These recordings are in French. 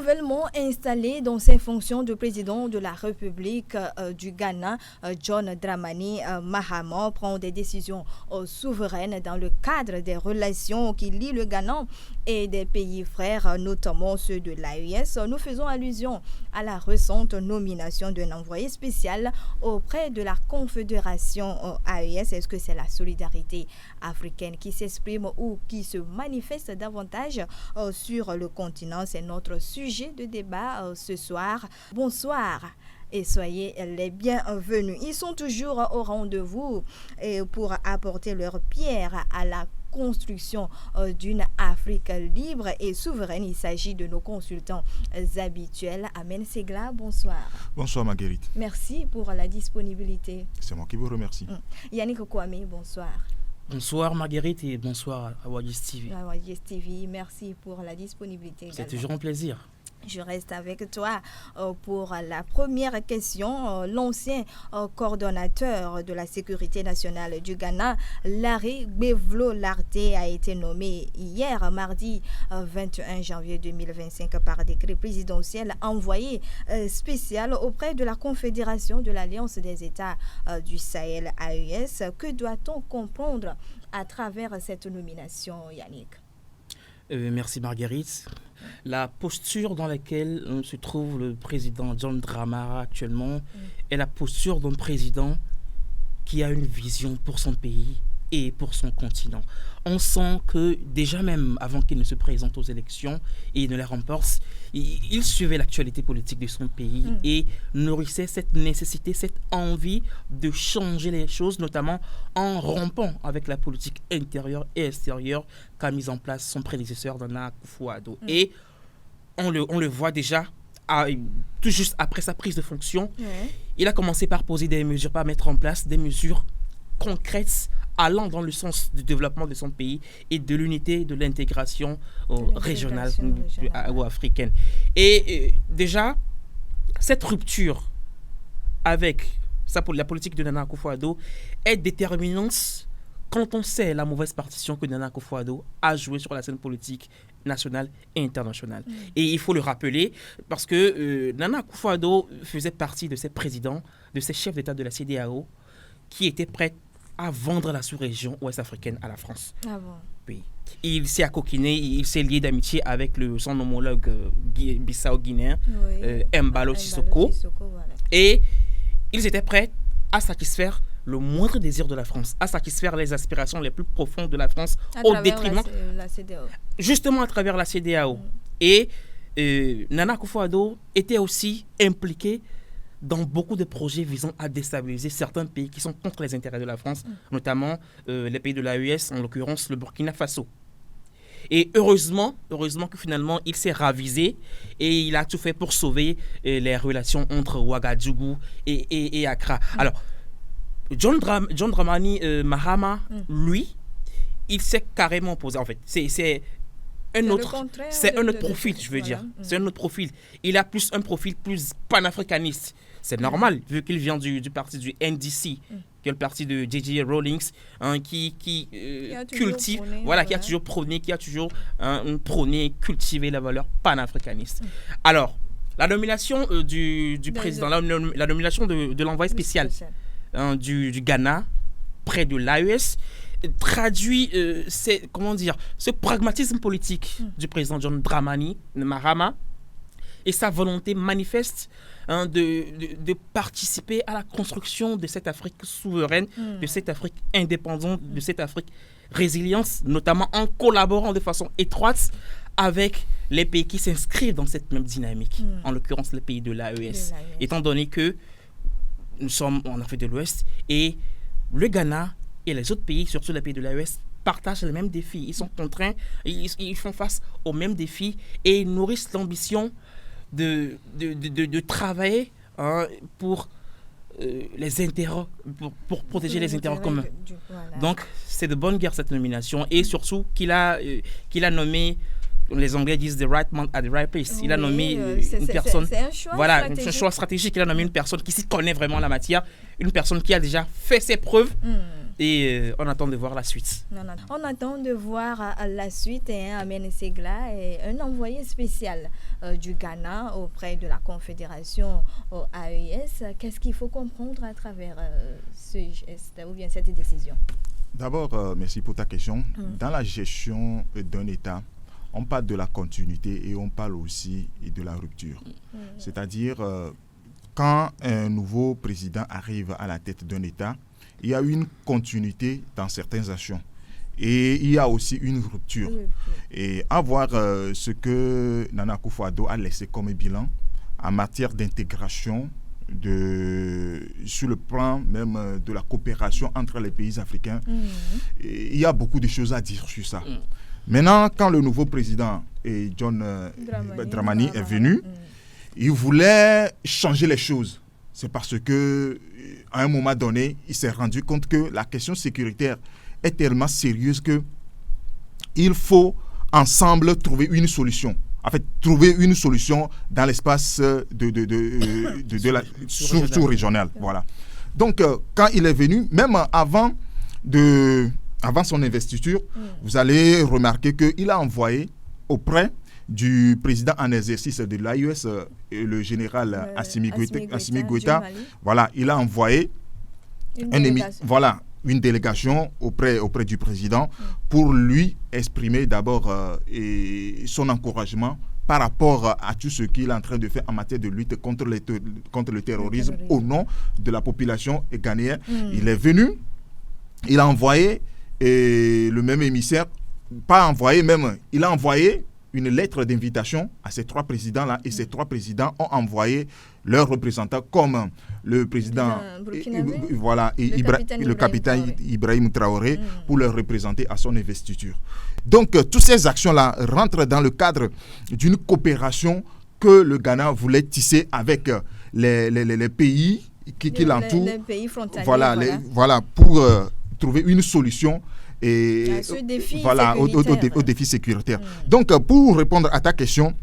Nouvellement installé dans ses fonctions de président de la République du Ghana, John Dramani Mahama prend des décisions souveraines dans le cadre des relations qui lient le Ghana et des pays frères, notamment ceux de l'AES. Nous faisons allusion à la récente nomination d'un envoyé spécial auprès de la Confédération AES. Est-ce que c'est la solidarité africaine qui s'exprime ou qui se manifeste davantage sur le continent? C'est notre sujet de débat ce soir. Bonsoir et soyez les bienvenus. Ils sont toujours au rendez-vous pour apporter leur pierre à la construction d'une Afrique libre et souveraine. Il s'agit de nos consultants habituels. Amen Segla, bonsoir. Bonsoir Marguerite. Merci pour la disponibilité. C'est moi qui vous remercie. Yannick Kwame, bonsoir. Bonsoir Marguerite et bonsoir à Wadis TV. Merci pour la disponibilité. C'est toujours un plaisir. Je reste avec toi pour la première question. L'ancien coordonnateur de la sécurité nationale du Ghana, Larry Gbevlo Larté, a été nommé hier, mardi 21 janvier 2025, par décret présidentiel envoyé spécial auprès de la Confédération de l'Alliance des États du Sahel, AES. Que doit-on comprendre à travers cette nomination, Yannick? Merci Marguerite. La posture dans laquelle se trouve le président John Dramani actuellement est la posture d'un président qui a une vision pour son pays et pour son continent. On sent que déjà même avant qu'il ne se présente aux élections et ne les remporte, il suivait l'actualité politique de son pays et nourrissait cette nécessité, cette envie de changer les choses, notamment en rompant avec la politique intérieure et extérieure qu'a mise en place son prédécesseur Nana Akufo-Addo. Et on le voit déjà tout juste après sa prise de fonction. Il a commencé par poser des mesures, par mettre en place des mesures concrètes allant dans le sens du développement de son pays et de l'unité, de l'intégration régionale ou africaine. Et déjà, cette rupture avec la politique de Nana Akufo-Addo est déterminante quand on sait la mauvaise partition que Nana Akufo-Addo a jouée sur la scène politique nationale et internationale. Et il faut le rappeler parce que Nana Akufo-Addo faisait partie de ces présidents, de ces chefs d'État de la CEDEAO qui étaient prêts à vendre la sous-région ouest-africaine à la France. Ah bon? Oui. Il s'est accoquiné, il s'est lié d'amitié avec son homologue bissau-guinéen, Embalo Sissoko. Voilà. Et ils étaient prêts à satisfaire le moindre désir de la France, à satisfaire les aspirations les plus profondes de la France au détriment, la CEDEAO. justement à travers la CEDEAO. Et Nana Akufo-Addo était aussi impliqué dans beaucoup de projets visant à déstabiliser certains pays qui sont contre les intérêts de la France, notamment les pays de l'AES, en l'occurrence le Burkina Faso. Et heureusement que finalement, il s'est ravisé et il a tout fait pour sauver les relations entre Ouagadougou et Accra. Alors, John Dramani Mahama, lui, il s'est carrément posé. En fait, c'est un autre profil, je veux dire. C'est un autre profil. Il a plus un profil plus panafricaniste. C'est normal, vu qu'il vient du parti du NDC, qui est le parti de J.J. Rawlings, qui cultive, qui a toujours prôné, cultivé la valeur panafricaniste. Alors, la nomination du président, la nomination de l'envoyé spécial du Ghana près de l'AES traduit ce pragmatisme politique du président John Dramani Mahama et sa volonté manifeste de participer à la construction de cette Afrique souveraine, de cette Afrique indépendante, de cette Afrique résiliente, notamment en collaborant de façon étroite avec les pays qui s'inscrivent dans cette même dynamique, en l'occurrence les pays de l'AES, étant donné que nous sommes en Afrique de l'Ouest et le Ghana et les autres pays, surtout les pays de l'AES, partagent les mêmes défis. Ils sont contraints, ils font face aux mêmes défis et ils nourrissent l'ambition de travailler pour les intérêts, pour protéger les intérêts communs. Donc, c'est de bonne guerre cette nomination et surtout qu'il a nommé, les Anglais disent the right man at the right place. Il a nommé une personne. C'est un choix stratégique. Il a nommé une personne qui s'y connaît vraiment en la matière, une personne qui a déjà fait ses preuves Et on attend de voir la suite. On attend de voir la suite. Amen Segla est un envoyé spécial du Ghana auprès de la Confédération AES. Qu'est-ce qu'il faut comprendre à travers ce geste ou bien cette décision? D'abord, merci pour ta question. Dans la gestion d'un État, on parle de la continuité et on parle aussi de la rupture. C'est-à-dire, quand un nouveau président arrive à la tête d'un État, il y a une continuité dans certaines actions. Et il y a aussi une rupture. Et à voir ce que Nana Akufo-Addo a laissé comme bilan en matière d'intégration, sur le plan même de la coopération entre les pays africains. Il y a beaucoup de choses à dire sur ça. Maintenant, quand le nouveau président John Dramani est venu, il voulait changer les choses. C'est parce que à un moment donné, il s'est rendu compte que la question sécuritaire est tellement sérieuse que il faut ensemble trouver une solution. En fait, trouver une solution dans l'espace de la sous-régionale. Voilà. Donc, quand il est venu, même avant son investiture, vous allez remarquer qu'il a envoyé auprès du président en exercice de l'AES, le général Assimi Goïta, voilà, il a envoyé une délégation auprès du président pour lui exprimer d'abord son encouragement par rapport à tout ce qu'il est en train de faire en matière de lutte contre le terrorisme au nom de la population ghanéenne. Il est venu, il a envoyé le même émissaire, il a envoyé une lettre d'invitation à ces trois présidents-là, et ces trois présidents ont envoyé leurs représentants, comme le président, le capitaine Ibrahim Traoré, pour le représenter à son investiture. Donc, toutes ces actions-là rentrent dans le cadre d'une coopération que le Ghana voulait tisser avec les pays qui l'entourent. Les pays frontaliers. Pour trouver une solution au défi sécuritaire. Donc, pour répondre à ta question,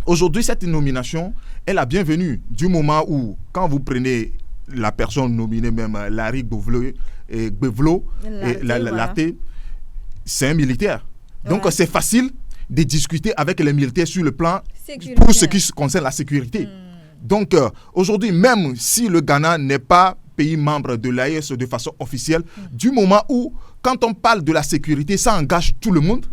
aujourd'hui, cette nomination est la bienvenue du moment où, quand vous prenez la personne nominée, même Larry Gbevlo, c'est un militaire. Donc, c'est facile de discuter avec les militaires sur le plan pour ce qui concerne la sécurité. Donc, aujourd'hui, même si le Ghana n'est pas pays membre de l'AES de façon officielle, du moment où, quand on parle de la sécurité, ça engage tout le monde,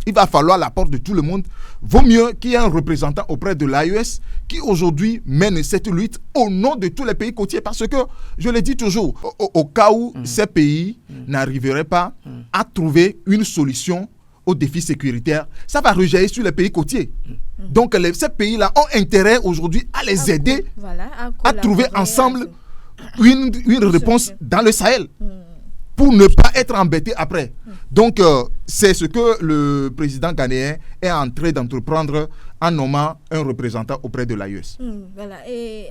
il va falloir l'apport de tout le monde. Vaut mieux qu'il y ait un représentant auprès de l'AES qui aujourd'hui mène cette lutte au nom de tous les pays côtiers, parce que, je le dis toujours, au cas où ces pays n'arriveraient pas à trouver une solution aux défis sécuritaires, ça va rejaillir sur les pays côtiers. Donc, ces pays-là ont intérêt aujourd'hui à les aider à trouver ensemble une réponse dans le Sahel pour ne pas être embêté après. Donc, c'est ce que le président ghanéen est en train d'entreprendre en nommant un représentant auprès de l'AES. Voilà. Et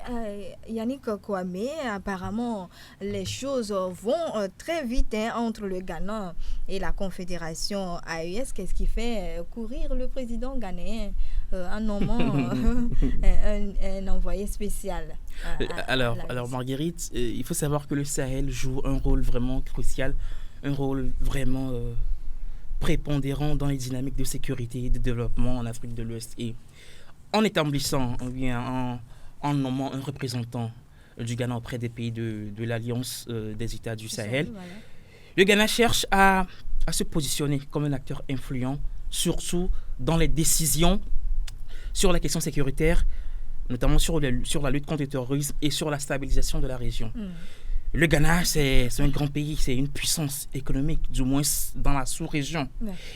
Yannick Kwame, apparemment, les choses vont très vite entre le Ghana et la Confédération AES. Qu'est-ce qui fait courir le président ghanéen en nommant un envoyé spécial Alors Marguerite, il faut savoir que le Sahel joue un rôle vraiment crucial, un rôle vraiment prépondérant dans les dynamiques de sécurité et de développement en Afrique de l'Ouest. Et en établissant, en nommant un représentant du Ghana auprès des pays de l'Alliance des États du Sahel, le Ghana cherche à se positionner comme un acteur influent, surtout dans les décisions sur la question sécuritaire, notamment sur la lutte contre le terrorisme et sur la stabilisation de la région. Le Ghana, c'est un grand pays, c'est une puissance économique, du moins dans la sous-région.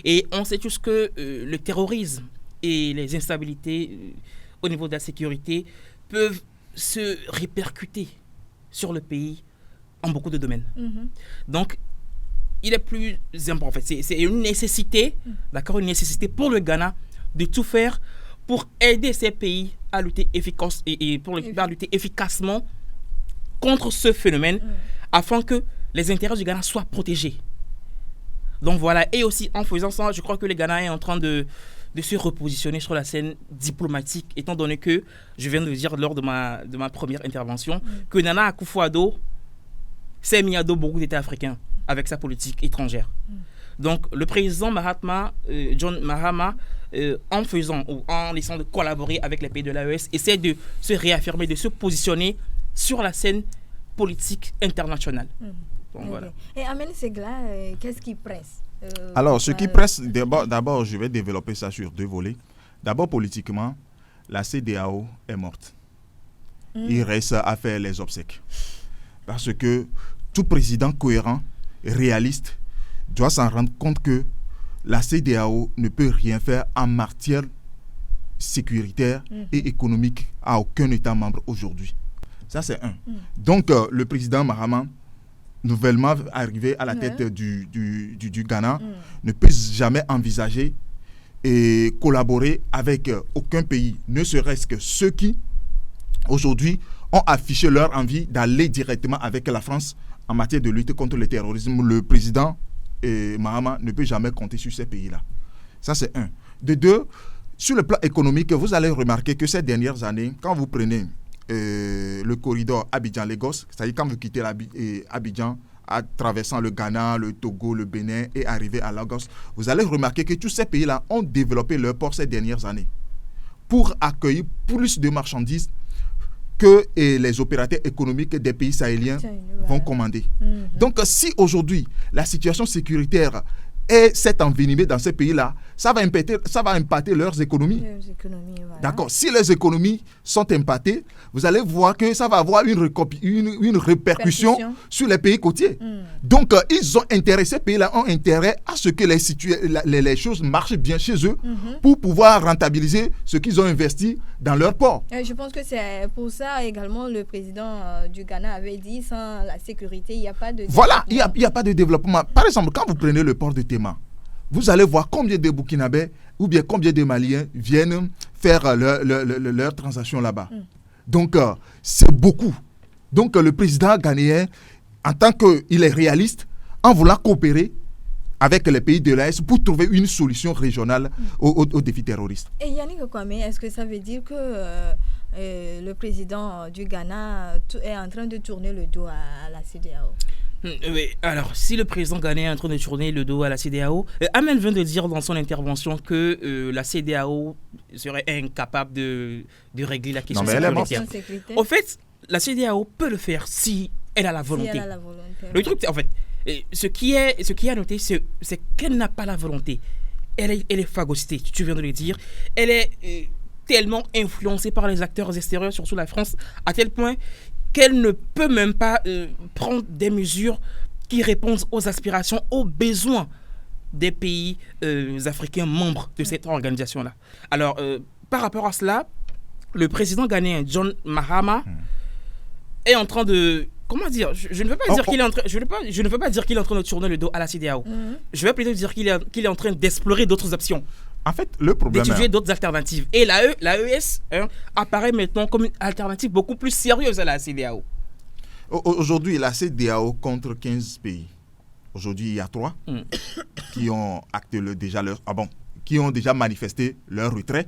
Et on sait tous que le terrorisme et les instabilités au niveau de la sécurité peuvent se répercuter sur le pays en beaucoup de domaines. Donc, il est plus important, en fait, c'est une nécessité, une nécessité pour le Ghana de tout faire pour aider ces pays à lutter efficacement contre ce phénomène, afin que les intérêts du Ghana soient protégés. Donc voilà, et aussi en faisant ça, je crois que le Ghana est en train de se repositionner sur la scène diplomatique, étant donné que, je viens de le dire lors de ma première intervention, que Nana Akufo-Addo s'est mis à dos beaucoup d'États africains. avec sa politique étrangère. Donc, le président John Mahama, en faisant ou en laissant de collaborer avec les pays de l'AES, essaie de se réaffirmer, de se positionner sur la scène politique internationale. Donc, voilà. Et Ahmed Segla, qu'est-ce qui presse Alors, ce qui presse, d'abord, je vais développer ça sur 2 volets. D'abord, politiquement, la CEDEAO est morte. Il reste à faire les obsèques. Parce que tout président cohérent, réaliste, doit s'en rendre compte que la CEDEAO ne peut rien faire en matière sécuritaire et économique à aucun État membre aujourd'hui. Ça, c'est un. Donc, le président Mahama, nouvellement arrivé à la tête du Ghana, ne peut jamais envisager et collaborer avec aucun pays, ne serait-ce que ceux qui, aujourd'hui, ont affiché leur envie d'aller directement avec la France en matière de lutte contre le terrorisme. Le président Mahama ne peut jamais compter sur ces pays-là. Ça, c'est un. De 2, sur le plan économique, vous allez remarquer que ces dernières années, quand vous prenez le corridor Abidjan-Lagos, c'est-à-dire quand vous quittez Abidjan, en traversant le Ghana, le Togo, le Bénin et arriver à Lagos, vous allez remarquer que tous ces pays-là ont développé leur port ces dernières années pour accueillir plus de marchandises que les opérateurs économiques des pays sahéliens vont commander. Donc, si aujourd'hui, la situation sécuritaire est cette envenimée dans ces pays-là, ça va impacter leurs économies. Voilà. D'accord. Si les économies sont impactées, vous allez voir que ça va avoir une répercussion sur les pays côtiers. Donc, ils ont intérêt, ces pays-là ont intérêt à ce que les choses marchent bien chez eux pour pouvoir rentabiliser ce qu'ils ont investi dans leur port. Et je pense que c'est pour ça également le président du Ghana avait dit sans la sécurité, il n'y a pas de Voilà, il n'y a pas de développement. Par exemple, quand vous prenez le port de Tema, vous allez voir combien de Burkinabés ou bien combien de Maliens viennent faire leur transaction là-bas. Donc, c'est beaucoup. Donc, le président ghanéen, en tant qu'il est réaliste, en voulant coopérer avec les pays de l'AES pour trouver une solution régionale aux défis terroristes. Et Yannick Kwame, est-ce que ça veut dire que le président du Ghana est en train de tourner le dos à la CEDEAO? Oui, alors, si le président ghanéen est en train de tourner le dos à la CEDEAO, Ahmed vient de dire dans son intervention que la CEDEAO serait incapable de régler la question sécuritaire. En fait, la CEDEAO peut le faire si elle a la volonté. Le truc, en fait, ce qui est à noter, c'est qu'elle n'a pas la volonté. Elle est phagocytée, tu viens de le dire. Elle est tellement influencée par les acteurs extérieurs, surtout la France, à tel point qu'elle ne peut même pas prendre des mesures qui répondent aux aspirations, aux besoins des pays africains membres de cette organisation-là. Alors, par rapport à cela, le président ghanéen John Mahama est en train de... Comment dire? Je ne veux pas dire qu'il est en train... Je ne veux pas dire qu'il est en train de tourner le dos à la CEDEAO. Je vais plutôt dire qu'il est en train d'explorer d'autres options. En fait, le problème... d'étudier d'autres alternatives. Et l'AES apparaît maintenant comme une alternative beaucoup plus sérieuse à la CEDEAO. Aujourd'hui, la CEDEAO contre 15 pays. Aujourd'hui, il y a 3 qui ont qui ont déjà manifesté leur retrait.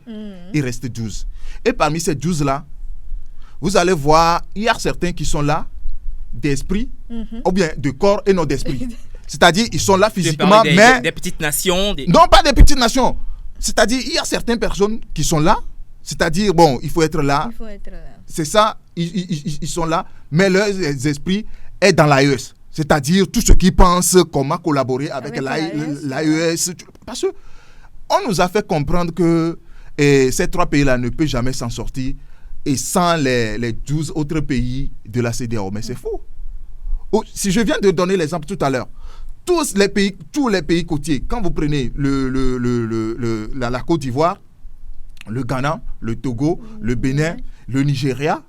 Il reste 12. Et parmi ces 12-là, vous allez voir, il y a certains qui sont là d'esprit, ou bien de corps et non d'esprit. C'est-à-dire, ils sont là physiquement, mais... Des petites nations. Non, pas des petites nations. C'est-à-dire, il y a certaines personnes qui sont là. C'est-à-dire, bon, il faut être là. C'est ça, ils sont là. Mais leur esprit est dans l'AES. C'est-à-dire, tout ce qui pensent comment collaborer avec l'AES. Parce qu'on nous a fait comprendre que ces 3 pays-là ne peuvent jamais s'en sortir et sans les 12 autres pays de la CEDEAO. Mais c'est faux. Si je viens de donner l'exemple tout à l'heure, tous les pays côtiers, quand vous prenez la Côte d'Ivoire, le Ghana, le Togo, le Bénin, le Nigeria,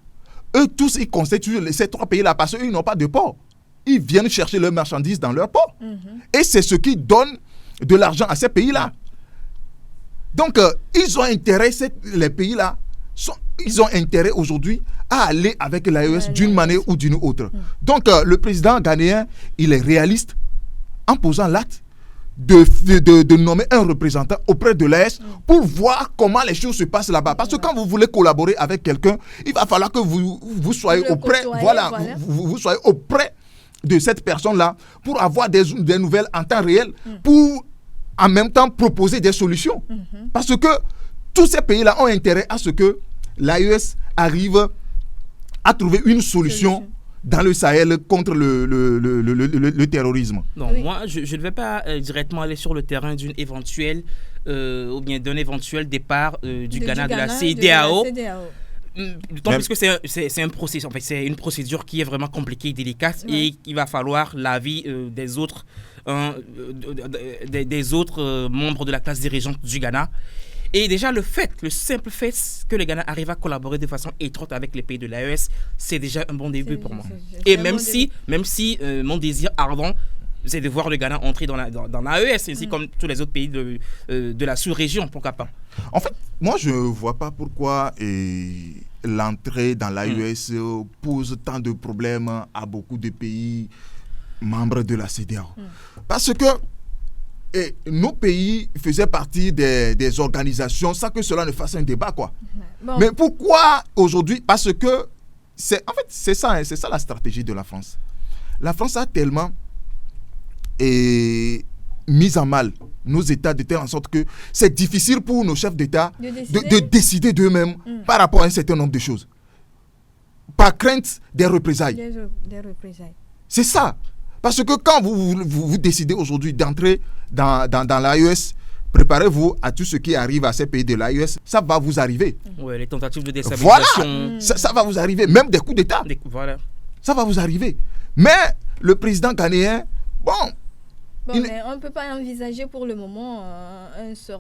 eux tous, ils constituent ces 3 pays-là parce qu'ils n'ont pas de port. Ils viennent chercher leurs marchandises dans leur port. Et c'est ce qui donne de l'argent à ces pays-là. Donc, ils ont intérêt, les pays-là, ils ont intérêt aujourd'hui à aller avec l'AES d'une manière ou d'une autre. Donc, le président ghanéen, il est réaliste en posant l'acte de nommer un représentant auprès de l'AES pour voir comment les choses se passent là-bas. Parce que quand vous voulez collaborer avec quelqu'un, il va falloir que vous soyez auprès, vous soyez auprès de cette personne-là pour avoir des nouvelles en temps réel, pour en même temps proposer des solutions. Parce que tous ces pays-là ont intérêt à ce que l'AES arrive à trouver une solution dans le Sahel contre le terrorisme. Non, moi, je ne vais pas directement aller sur le terrain d'une éventuelle ou bien d'un éventuel départ du Ghana de la CEDEAO. D'autant plus que c'est un processus, en fait, c'est une procédure qui est vraiment compliquée et délicate et il va falloir l'avis des autres membres de la classe dirigeante du Ghana. Et déjà, le simple fait que le Ghana arrive à collaborer de façon étroite avec les pays de l'AES, c'est déjà un bon début pour moi. Et même si mon désir ardent, c'est de voir le Ghana entrer dans l'AES, ainsi comme tous les autres pays de la sous-région, pourquoi pas. En fait, moi, je ne vois pas pourquoi l'entrée dans l'AES pose tant de problèmes à beaucoup de pays membres de la CEDEAO. Parce que nos pays faisaient partie des organisations sans que cela ne fasse un débat, quoi. Bon. Mais pourquoi aujourd'hui? Parce que c'est ça la stratégie de la France. La France a tellement mis en mal nos États de telle en sorte que c'est difficile pour nos chefs d'État de décider d'eux-mêmes par rapport à un certain nombre de choses. Par crainte des représailles. Des représailles. C'est ça. Parce que quand vous décidez aujourd'hui d'entrer dans l'AES, préparez-vous à tout ce qui arrive à ces pays de l'AES. Ça va vous arriver. Oui, les tentatives de déstabilisation. Voilà, ça va vous arriver. Même des coups d'État. Voilà. Ça va vous arriver. Mais le président ghanéen, mais on ne peut pas envisager pour le moment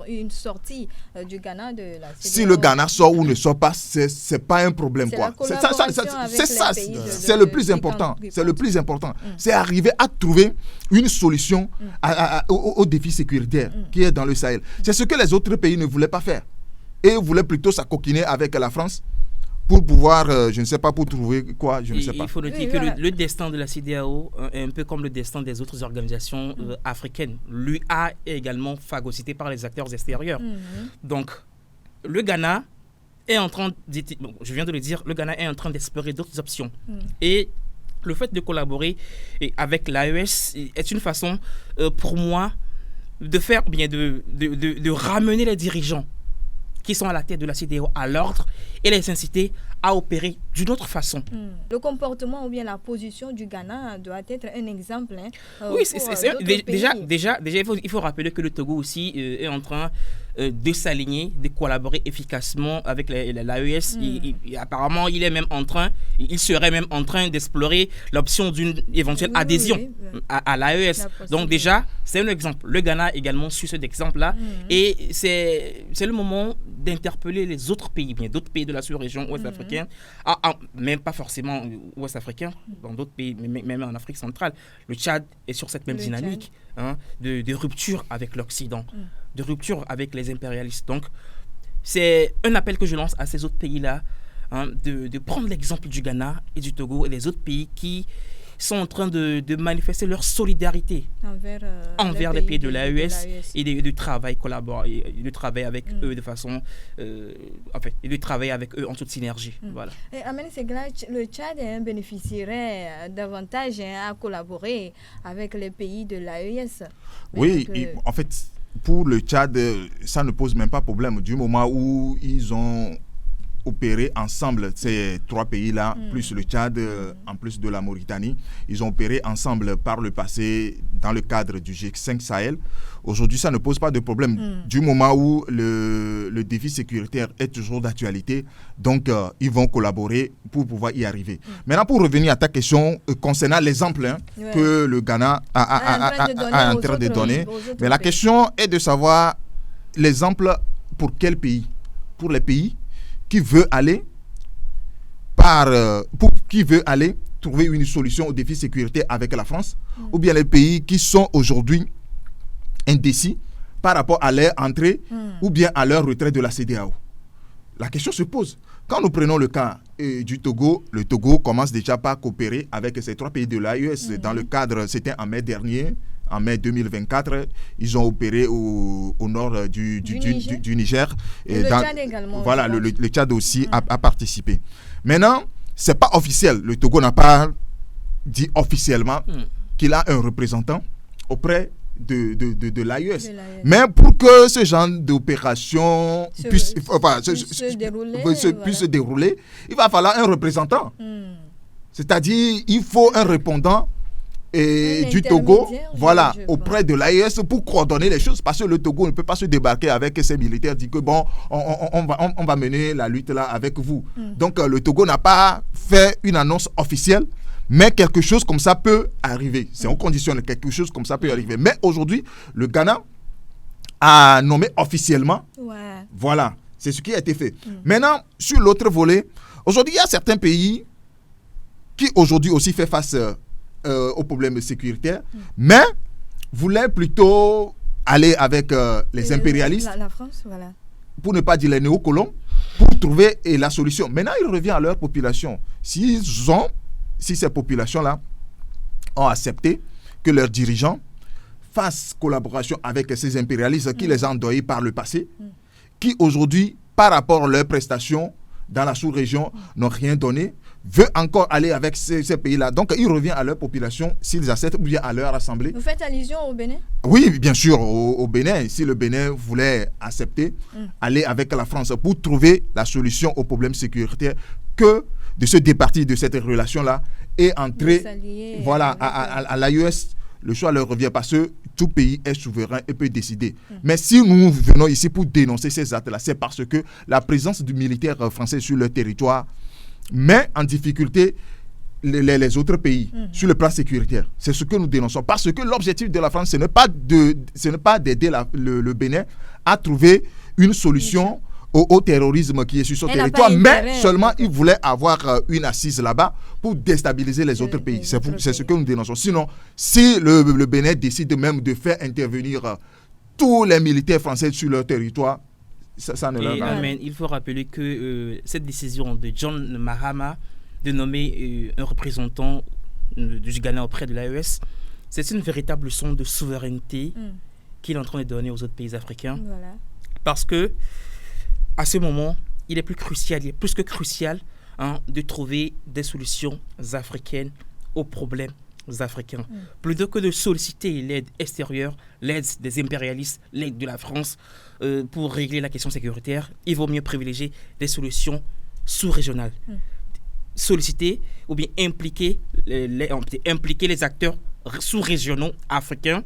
une sortie du Ghana de la CEDEAO. Si le Ghana sort ou ne sort pas, c'est pas un problème, quoi. C'est ça, c'est le plus important. C'est le plus important. C'est arriver à trouver une solution au défi sécuritaire qui est dans le Sahel. C'est ce que les autres pays ne voulaient pas faire. Et voulaient plutôt s'acoquiner avec la France pour pouvoir, je ne sais pas, pour trouver quoi, je ne sais pas. Il faut noter que le destin de la CEDEAO est un peu comme le destin des autres organisations africaines. L'UA est également phagocyté par les acteurs extérieurs. Donc, le Ghana est en train, je viens de le dire, le Ghana est en train d'explorer d'autres options. Et le fait de collaborer avec l'AES est une façon, pour moi, de ramener les dirigeants qui sont à la tête de la CEDEAO à l'ordre et les inciter à opérer d'une autre façon. Le comportement ou bien la position du Ghana doit être un exemple. Oui, déjà, il faut rappeler que le Togo aussi est en train de s'aligner, de collaborer efficacement avec l'AES. Apparemment, il serait même en train d'explorer l'option d'une éventuelle adhésion à l'AES. Donc déjà, c'est un exemple. Le Ghana également suit cet exemple-là. Et c'est le moment d'interpeller les autres pays, bien d'autres pays de la sous-région ouest-africaine, même pas forcément ouest-africain, dans d'autres pays, même en Afrique centrale. Le Tchad est sur cette même dynamique de rupture avec l'Occident, de rupture avec les impérialistes. Donc, c'est un appel que je lance à ces autres pays-là, de prendre l'exemple du Ghana et du Togo et des autres pays qui sont en train de manifester leur solidarité envers les pays de l'AES et de travailler, collaborer, de travailler avec eux de façon, et de travailler avec eux en toute synergie. Voilà. Et Amen Segla, le Tchad bénéficierait davantage à collaborer avec les pays de l'AES. Oui, en fait, pour le Tchad, ça ne pose même pas problème du moment où ils ont opéré ensemble, ces trois pays-là, plus le Tchad, en plus de la Mauritanie. Ils ont opéré ensemble par le passé dans le cadre du G5 Sahel. Aujourd'hui, ça ne pose pas de problème. Du moment où le défi sécuritaire est toujours d'actualité, donc ils vont collaborer pour pouvoir y arriver. Maintenant, pour revenir à ta question concernant l'exemple que le Ghana a en train de donner, mais la question est de savoir l'exemple pour quel pays? Pour les pays qui veut aller trouver une solution au défi sécurité avec la France, ou bien les pays qui sont aujourd'hui indécis par rapport à leur entrée ou bien à leur retrait de la CEDEAO. La question se pose. Quand nous prenons le cas du Togo, le Togo commence déjà par coopérer avec ces trois pays de l'AES. Dans le cadre, c'était en mai dernier, en mai 2024, ils ont opéré au nord du Niger. Et le Tchad également. Voilà, le Tchad aussi a participé. Maintenant, ce n'est pas officiel. Le Togo n'a pas dit officiellement qu'il a un représentant auprès de l'AES. Mais pour que ce genre d'opération puisse se dérouler, il va falloir un représentant. C'est-à-dire, il faut un répondant du Togo, auprès de l'AES pour coordonner les choses, parce que le Togo ne peut pas se débarquer avec ses militaires, dire que bon, on va mener la lutte là avec vous. Donc le Togo n'a pas fait une annonce officielle, mais quelque chose comme ça peut arriver. C'est en condition, quelque chose comme ça peut arriver. Mais aujourd'hui, le Ghana a nommé officiellement. Voilà, c'est ce qui a été fait. Maintenant, sur l'autre volet, aujourd'hui, il y a certains pays qui aujourd'hui aussi fait face aux problèmes sécuritaires, mais voulaient plutôt aller avec les impérialistes, la France, voilà, pour ne pas dire les néocolons, pour trouver la solution. Maintenant, il revient à leur population. Si ces populations-là ont accepté que leurs dirigeants fassent collaboration avec ces impérialistes qui les ont endeuillés par le passé, qui aujourd'hui, par rapport à leurs prestations dans la sous-région, n'ont rien donné, veut encore aller avec ces pays-là. Donc, il revient à leur population s'ils acceptent ou bien à leur assemblée. Vous faites allusion au Bénin? Oui, bien sûr, au Bénin. Si le Bénin voulait accepter, aller avec la France pour trouver la solution aux problèmes sécuritaires, que de se départir de cette relation-là et entrer à l'AES, le choix leur revient parce que tout pays est souverain et peut décider. Mais si nous venons ici pour dénoncer ces actes-là, c'est parce que la présence du militaire français sur le territoire met en difficulté les autres pays sur le plan sécuritaire. C'est ce que nous dénonçons. Parce que l'objectif de la France, ce n'est pas d'aider le Bénin à trouver une solution au terrorisme qui est sur son territoire, mais seulement il voulait avoir une assise là-bas pour déstabiliser les autres pays. C'est ce que nous dénonçons. Sinon, si le Bénin décide même de faire intervenir tous les militaires français sur leur territoire, ça ne leur va. Il faut rappeler que cette décision de John Mahama de nommer un représentant du Ghana auprès de l'AES, c'est une véritable leçon de souveraineté qu'il est en train de donner aux autres pays africains. Parce que à ce moment, il est plus que crucial de trouver des solutions africaines aux problèmes africains. Plutôt que de solliciter l'aide extérieure, l'aide des impérialistes, l'aide de la France pour régler la question sécuritaire, il vaut mieux privilégier des solutions sous-régionales. Solliciter ou bien impliquer les acteurs sous-régionaux africains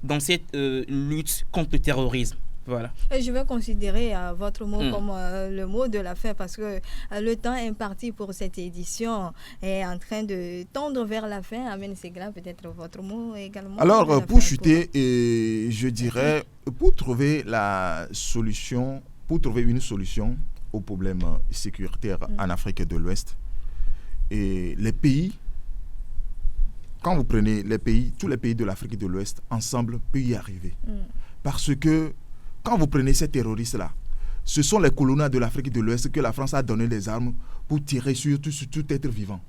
dans cette lutte contre le terrorisme. Voilà. Je vais considérer votre mot comme le mot de la fin parce que le temps imparti pour cette édition est en train de tendre vers la fin. Amen Segla, peut-être votre mot également. Alors, pour chuter, je dirais, pour trouver une solution aux problèmes sécuritaires en Afrique de l'Ouest, et les pays, quand vous prenez tous les pays de l'Afrique de l'Ouest, ensemble, peuvent y arriver. Parce que quand vous prenez ces terroristes-là, ce sont les colonies de l'Afrique de l'Ouest que la France a donné les armes pour tirer sur tout être vivant.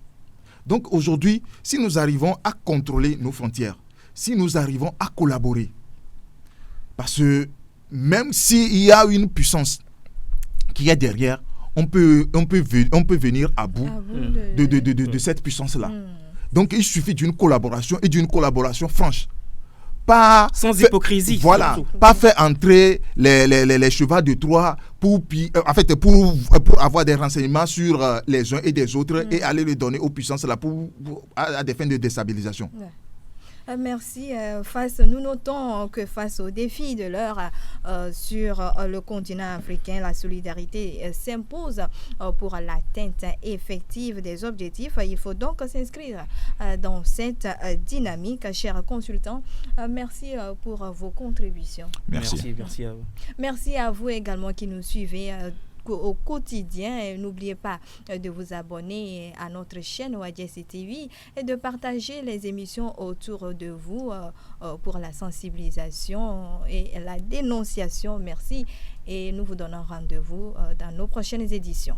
Donc aujourd'hui, si nous arrivons à contrôler nos frontières, si nous arrivons à collaborer, parce que même s'il y a une puissance qui est derrière, on peut venir à bout de cette puissance-là. Donc il suffit d'une collaboration et d'une collaboration franche. Sans hypocrisie. Voilà, surtout. Pas faire entrer les chevaux de Troie pour avoir des renseignements sur les uns et des autres et aller les donner aux puissances là à des fins de déstabilisation. Merci. Nous notons que face aux défis de l'heure sur le continent africain, la solidarité s'impose pour l'atteinte effective des objectifs. Il faut donc s'inscrire dans cette dynamique. Chers consultants, merci pour vos contributions. Merci à vous. Merci à vous également qui nous suivez au quotidien. Et n'oubliez pas de vous abonner à notre chaîne OADS TV et de partager les émissions autour de vous pour la sensibilisation et la dénonciation. Merci et nous vous donnons rendez-vous dans nos prochaines éditions.